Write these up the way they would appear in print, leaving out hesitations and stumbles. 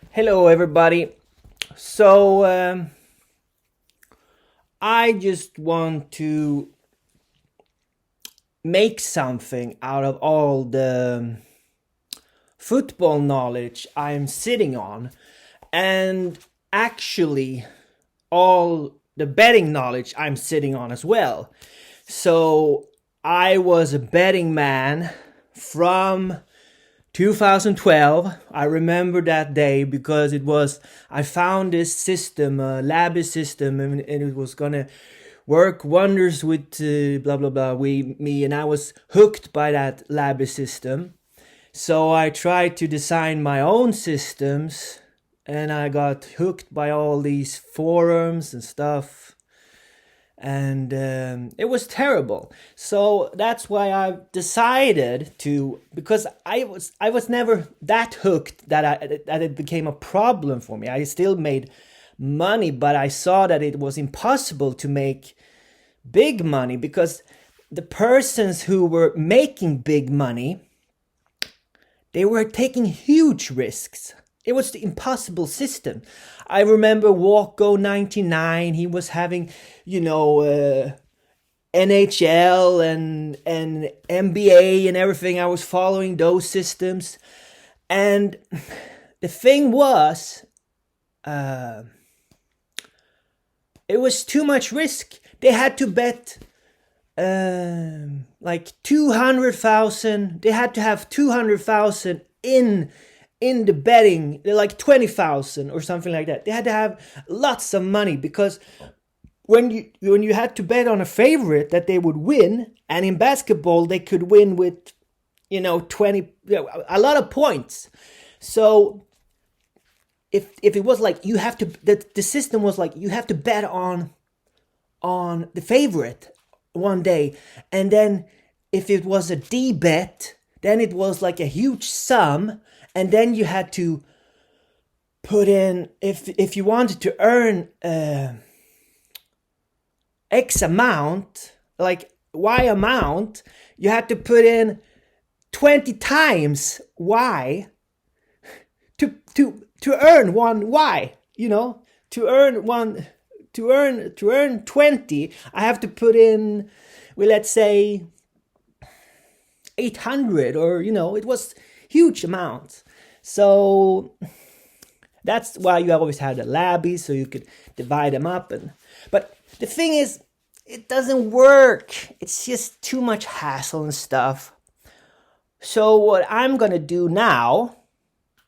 Hello, everybody. So, I just want to make something out of all the football knowledge I'm sitting on, and actually, all the betting knowledge I'm sitting on as well. So, I was a betting man from 2012. I remember that day because I found this system, a Labby system, and it was gonna work wonders with blah blah blah me, and I was hooked by that Labby system. So I tried to design my own systems, and I got hooked by all these forums and stuff, and it was terrible. So that's why I decided to, because I was never that hooked that it became a problem for me. I still made money, but I saw that it was impossible to make big money because the persons who were making big money, they were taking huge risks. It was the impossible system. I remember Walko 99. He was having, NHL and NBA and everything. I was following those systems, and the thing was, uh, it was too much risk. They had to bet like 200,000. They had to have 200,000 in the betting, like 20,000 or something like that. They had to have lots of money because when you had to bet on a favorite that they would win, and in basketball they could win with 20, a lot of points. So if it was like you have to, the system was like you have to bet on the favorite one day, and then if it was a D bet, then it was like a huge sum, and then you had to put in, if you wanted to earn X amount, like Y amount, you had to put in 20 times Y to earn one Y, to earn one, to earn 20, I have to put in, well, let's say 800, or it was huge amounts. So that's why you always had a labby, so you could divide them up. But the thing is, it doesn't work. It's just too much hassle and stuff. So what I'm gonna do now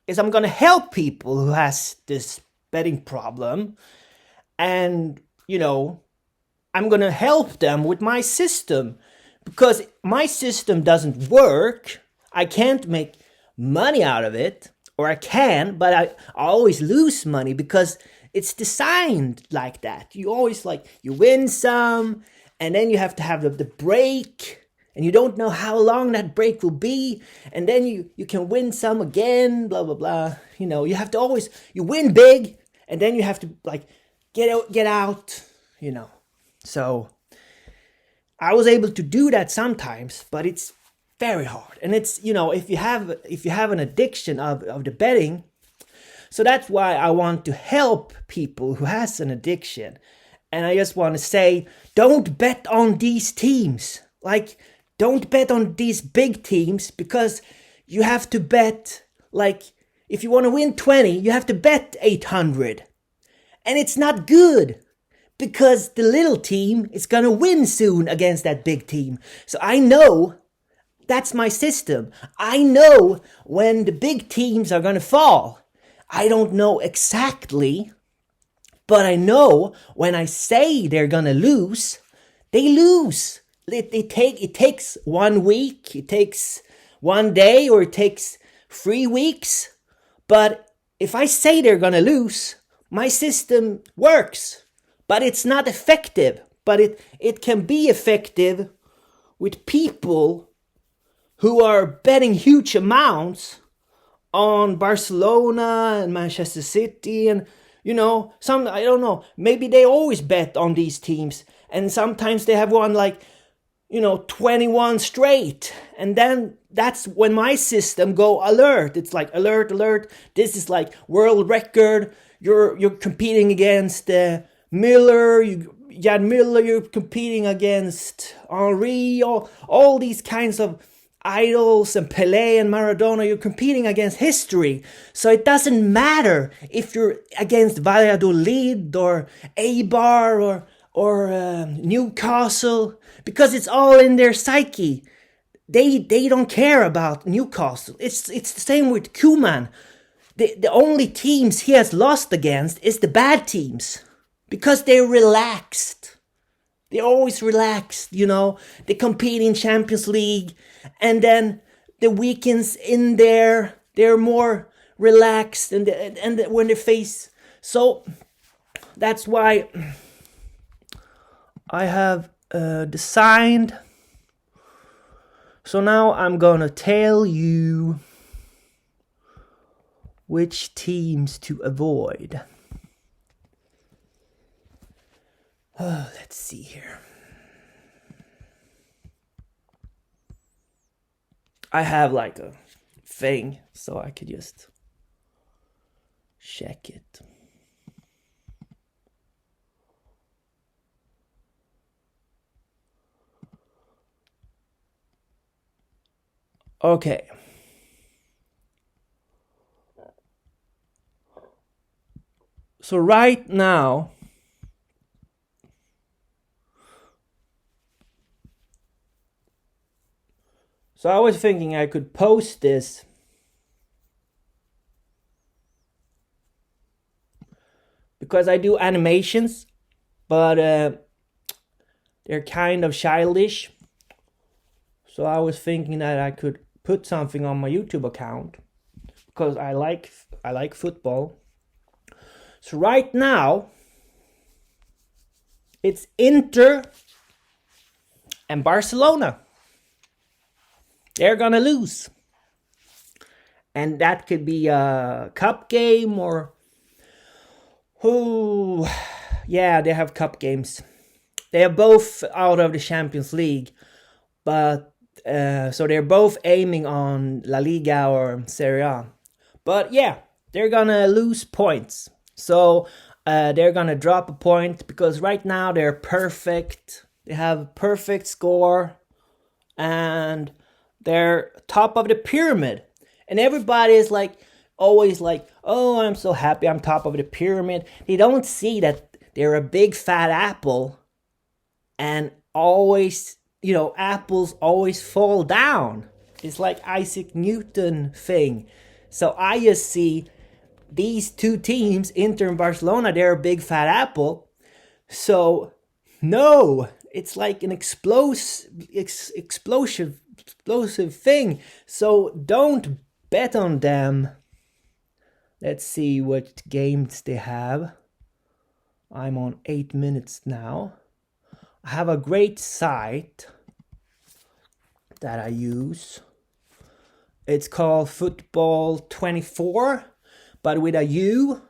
is I'm gonna help people who has this betting problem, and I'm gonna help them with my system, because my system doesn't work. I can't make money out of it, or I can, but I always lose money because it's designed like that. You always, like, you win some, and then you have to have the break, and you don't know how long that break will be, and then you can win some again, blah blah blah. You have to always, you win big, and then you have to, like, get out. So I was able to do that sometimes, but it's very hard. And it's, if you have an addiction of the betting. So that's why I want to help people who has an addiction. And I just want to say, don't bet on these teams. Like, don't bet on these big teams, because you have to bet, like, if you want to win 20, you have to bet 800. And it's not good, because the little team is going to win soon against that big team. So I know, that's my system. I know when the big teams are going to fall. I don't know exactly, but I know when I say they're going to lose, they lose. It takes 1 week, it takes 1 day, or it takes 3 weeks. But if I say they're going to lose, my system works. But it's not effective. But it can be effective with people who are betting huge amounts on Barcelona and Manchester City, and some, I don't know, maybe they always bet on these teams, and sometimes they have won like 21 straight. And then that's when my system go alert. It's like alert, alert. This is like world record. You're competing against Miller. Jan Miller. You're competing against Henri. All these kinds of idols and Pelé and Maradona. You're competing against history. So it doesn't matter if you're against Valladolid or Eibar or Newcastle, because it's all in their psyche. They don't care about Newcastle. It's the same with Koeman. The only teams he has lost against is the bad teams, because they're relaxed. They're always relaxed, They compete in Champions League, and then the weekends in there, they're more relaxed, and when they face. So that's why I have designed. So now I'm gonna tell you which teams to avoid. Let's see here. I have like a thing, so I could just check it. Okay. So right now, I was thinking I could post this because I do animations, but they're kind of childish. So I was thinking that I could put something on my YouTube account because I like football. So right now, it's Inter and Barcelona. They're gonna lose. And that could be a cup game or... Yeah, they have cup games. They are both out of the Champions League. But, so they're both aiming on La Liga or Serie A. But yeah, they're gonna lose points. So they're gonna drop a point because right now they're perfect. They have a perfect score. And they're top of the pyramid. And everybody is like, always like, oh, I'm so happy I'm top of the pyramid. They don't see that they're a big fat apple. And always, apples always fall down. It's like Isaac Newton thing. So I just see these two teams, Inter and Barcelona, they're a big fat apple. So, no, it's like an explosive thing. So don't bet on them. Let's see what games they have. I'm on 8 minutes now. I have a great site that I use. It's called Football 24, but with a U.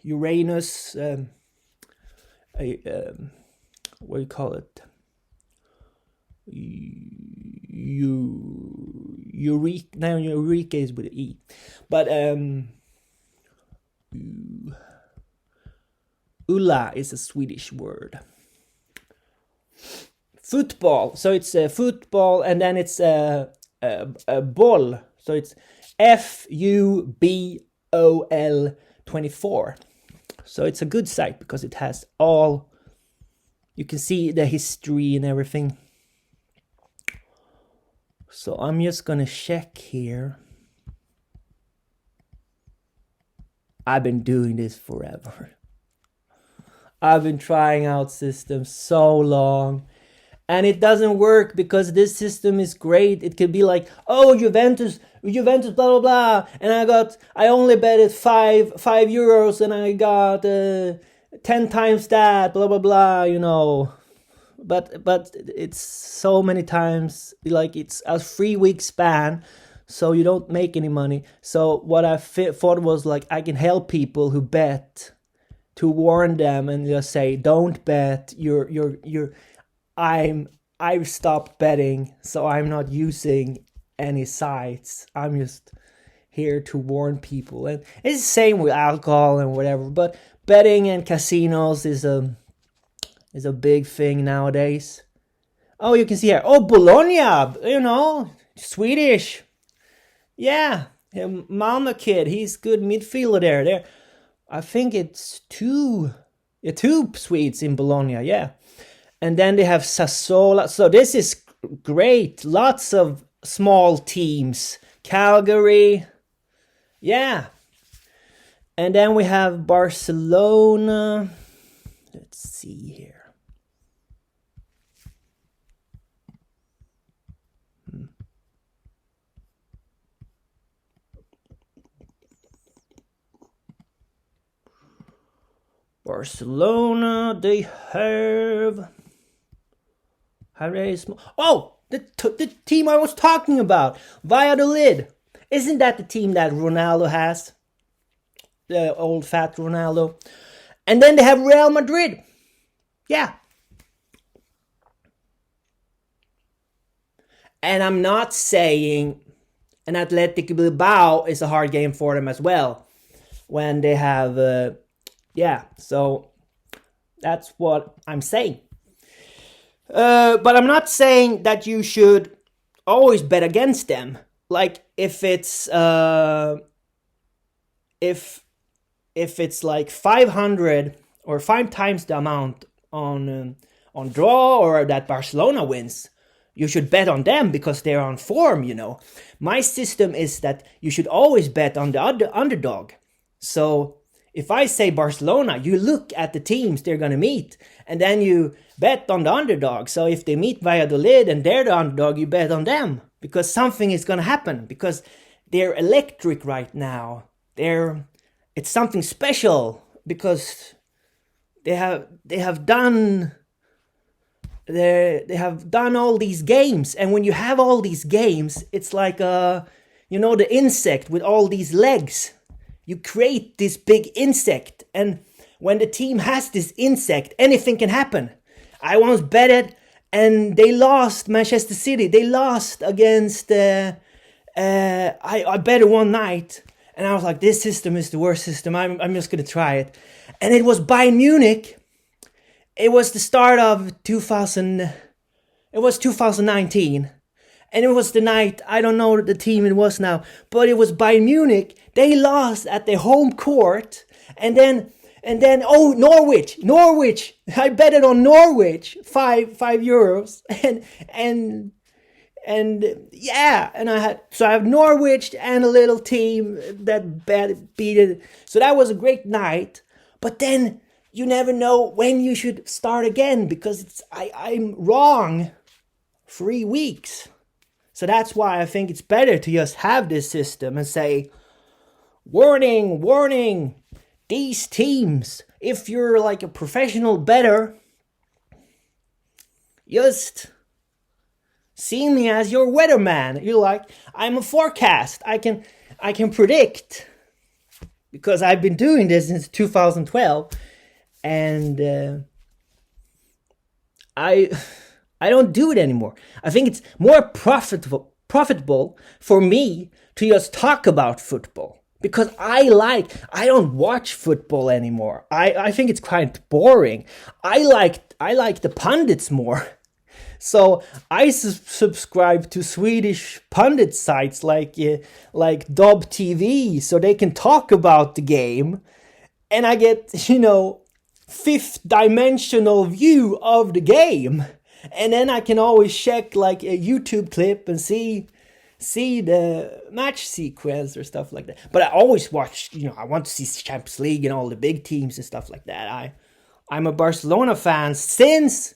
Uranus. What do you call it? Eureka. No, Eureka is with an E. But Ulla is a Swedish word. Football. So it's a football, and then it's a ball. So it's FUBOL 24. So it's a good site because it has all. You can see the history and everything. So I'm just gonna check here. I've been doing this forever. I've been trying out systems so long. And it doesn't work because this system is great. It could be like, oh, Juventus, blah, blah, blah. And I only betted 5 euros and I got 10 times that, blah, blah, blah, But it's so many times, like it's a 3-week span, so you don't make any money. So what I thought was like, I can help people who bet to warn them and just say, don't bet. I've stopped betting, so I'm not using any sites. I'm just here to warn people. And it's the same with alcohol and whatever, but betting and casinos is a big thing nowadays. Oh, you can see here. Oh, Bologna, Swedish. Yeah, Malmö kid. He's good midfielder there. I think it's two Swedes in Bologna. Yeah, and then they have Sassuolo. So this is great. Lots of small teams. Calgary. Yeah. And then we have Barcelona. Let's see here. Barcelona, they have they small? Oh, the team I was talking about, Valladolid. Isn't that the team that Ronaldo has? The old fat Ronaldo. And then they have Real Madrid. Yeah. And I'm not saying an Athletic Bilbao is a hard game for them as well. When they have, so that's what I'm saying. But I'm not saying that you should always bet against them. Like if it's if it's like 500 or 5 times the amount on draw, or that Barcelona wins, you should bet on them because they're on form, My system is that you should always bet on the underdog. So if I say Barcelona, you look at the teams they're going to meet, and then you bet on the underdog. So if they meet Valladolid and they're the underdog, you bet on them because something is going to happen, because they're electric right now. It's something special because they have done all these games, and when you have all these games, it's like the insect with all these legs. You create this big insect, and when the team has this insect, anything can happen. I once betted, and they lost. Manchester City, they lost against. I betted one night. And I was like, this system is the worst system. I'm just going to try it. And it was Bayern Munich. It was the start of 2019. And it was the night, I don't know the team it was now, but it was Bayern Munich. They lost at their home court. And then Norwich. I betted on Norwich, 5 euros. And I have Norwich and a little team that beat it. So that was a great night. But then you never know when you should start again, because I'm wrong 3 weeks. So that's why I think it's better to just have this system and say, warning, these teams, if you're like a professional bettor, just see me as your weatherman. You're like, I'm a forecast. I can predict, because I've been doing this since 2012, and I don't do it anymore. I think it's more profitable for me to just talk about football, because I don't watch football anymore. I think it's quite boring. I like the pundits more. So I subscribe to Swedish pundit sites like Dobb TV, so they can talk about the game, and I get fifth dimensional view of the game, and then I can always check like a YouTube clip and see the match sequence or stuff like that. But I always watch, I want to see Champions League and all the big teams and stuff like that. I'm a Barcelona fan since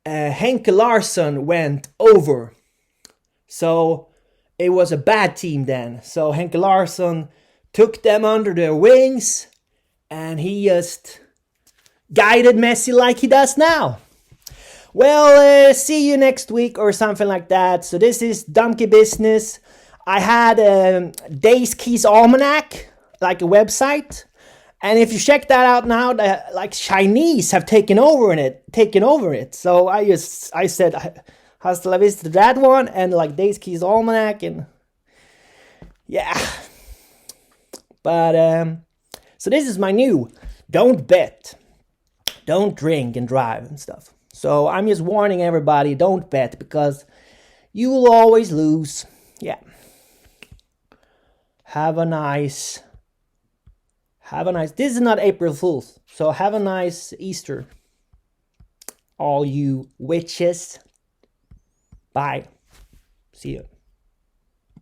Henke Larsson went over. So it was a bad team then. So Henke Larsson took them under their wings, and he just guided Messi like he does now. Well, see you next week or something like that. So this is Dumpke Business. I had Days Keys Almanac, like a website, And if you check that out now, like Chinese have taken over it. So I said hasta la vista to that one, and like Days Keys Almanac, and yeah. But so this is my new don't bet, don't drink and drive and stuff. So I'm just warning everybody, don't bet, because you will always lose. Yeah. Have a nice. This is not April Fool's, so have a nice Easter, all you witches. Bye. See you.